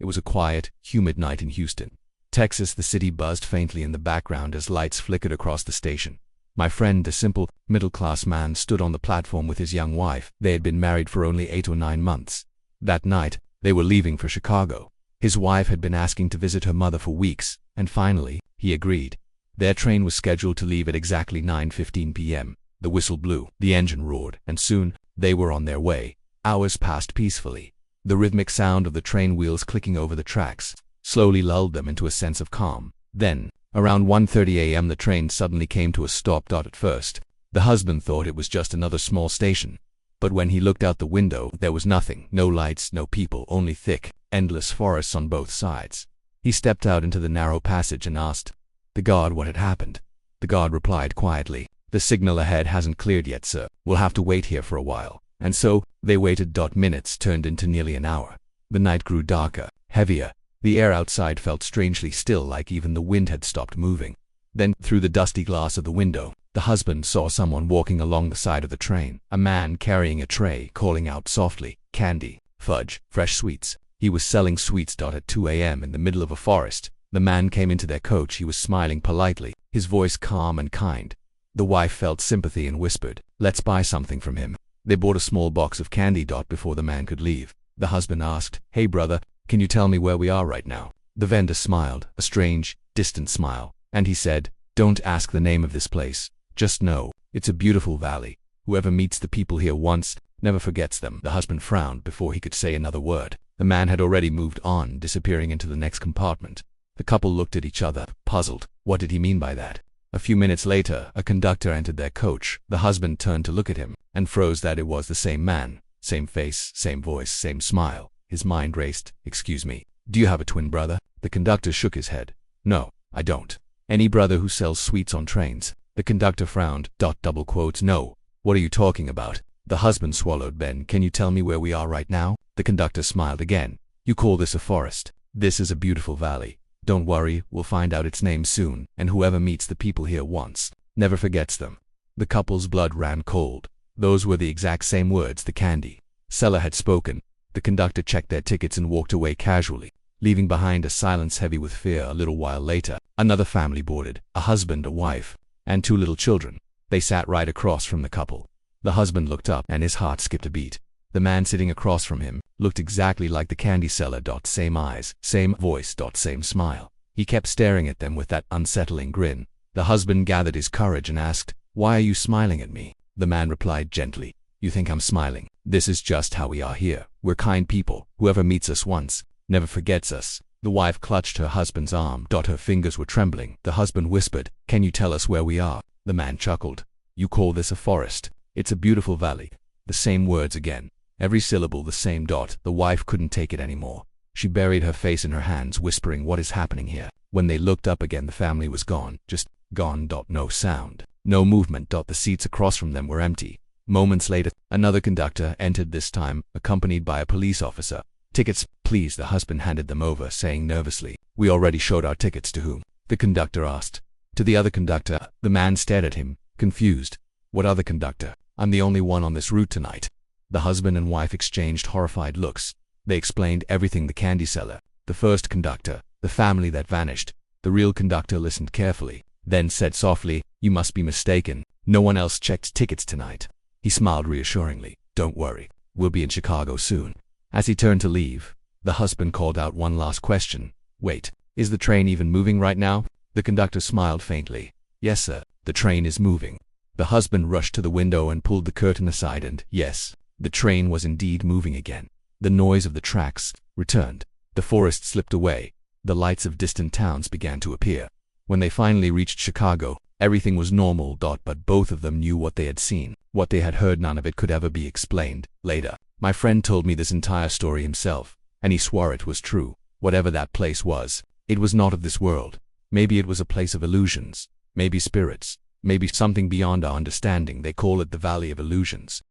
It was a quiet, humid night in Houston, Texas. The city buzzed faintly in the background as lights flickered across the station. My friend, a simple, middle-class man, stood on the platform with his young wife. They had been married for only 8 or 9 months. That night, they were leaving for Chicago. His wife had been asking to visit her mother for weeks, and finally, he agreed. Their train was scheduled to leave at exactly 9:15 p.m. The whistle blew, the engine roared, and soon, they were on their way. Hours passed peacefully. The rhythmic sound of the train wheels clicking over the tracks slowly lulled them into a sense of calm. Then, around 1:30 a.m. the train suddenly came to a stop. At first, the husband thought it was just another small station. But when he looked out the window, there was nothing. No lights, no people, only thick, endless forests on both sides. He stepped out into the narrow passage and asked the guard what had happened. The guard replied quietly, "The signal ahead hasn't cleared yet, sir. We'll have to wait here for a while." And so, they waited. Minutes turned into nearly an hour. The night grew darker, heavier. The air outside felt strangely still, like even the wind had stopped moving. Then, through the dusty glass of the window, the husband saw someone walking along the side of the train. A man carrying a tray, calling out softly, "Candy, fudge, fresh sweets." He was selling sweets. At 2 a.m. in the middle of a forest, the man came into their coach. He was smiling politely, his voice calm and kind. The wife felt sympathy and whispered, "Let's buy something from him." They bought a small box of candy. Before the man could leave, the husband asked, "Hey brother, can you tell me where we are right now?" The vendor smiled, a strange, distant smile, and he said, "Don't ask the name of this place. Just know, it's a beautiful valley. Whoever meets the people here once, never forgets them." The husband frowned before he could say another word. The man had already moved on, disappearing into the next compartment. The couple looked at each other, puzzled. What did he mean by that? A few minutes later, a conductor entered their coach. The husband turned to look at him, and froze. That it was the same man. Same face, same voice, same smile. His mind raced. "Excuse me, do you have a twin brother?" The conductor shook his head. "No, I don't." "Any brother who sells sweets on trains?" The conductor frowned. "No. What are you talking about?" The husband swallowed. "Ben, can you tell me where we are right now?" The conductor smiled again. "You call this a forest? This is a beautiful valley. Don't worry, we'll find out its name soon, and whoever meets the people here once, never forgets them." The couple's blood ran cold. Those were the exact same words the candy seller had spoken. The conductor checked their tickets and walked away casually, leaving behind a silence heavy with fear. A little while later, another family boarded, a husband, a wife, and 2 little children. They sat right across from the couple. The husband looked up, and his heart skipped a beat. The man sitting across from him looked exactly like the candy seller. Same eyes, same voice, same smile. He kept staring at them with that unsettling grin. The husband gathered his courage and asked, "Why are you smiling at me?" The man replied gently, "You think I'm smiling? This is just how we are here. We're kind people. Whoever meets us once, never forgets us." The wife clutched her husband's arm. Her fingers were trembling. The husband whispered, "Can you tell us where we are?" The man chuckled. "You call this a forest? It's a beautiful valley." The same words again. Every syllable the same. The wife couldn't take it anymore. She buried her face in her hands, whispering, "What is happening here?" When they looked up again, the family was gone. Just gone. No sound. No movement. The seats across from them were empty. Moments later, another conductor entered, this time accompanied by a police officer. "Tickets, please." The husband handed them over, saying nervously, "We already showed our tickets." "To whom?" the conductor asked. "To the other conductor." The man stared at him, confused. "What other conductor? I'm the only one on this route tonight." The husband and wife exchanged horrified looks. They explained everything: the candy seller, the first conductor, the family that vanished. The real conductor listened carefully, then said softly, "You must be mistaken. No one else checked tickets tonight." He smiled reassuringly. "Don't worry, we'll be in Chicago soon." As he turned to leave, the husband called out one last question. "Wait, is the train even moving right now?" The conductor smiled faintly. "Yes, sir, the train is moving." The husband rushed to the window and pulled the curtain aside, and yes, the train was indeed moving again. The noise of the tracks returned. The forest slipped away. The lights of distant towns began to appear. When they finally reached Chicago, everything was normal. But both of them knew what they had seen, what they had heard. None of it could ever be explained. Later, my friend told me this entire story himself, and he swore it was true. Whatever that place was, it was not of this world. Maybe it was a place of illusions, maybe spirits, maybe something beyond our understanding. They call it the Valley of Illusions.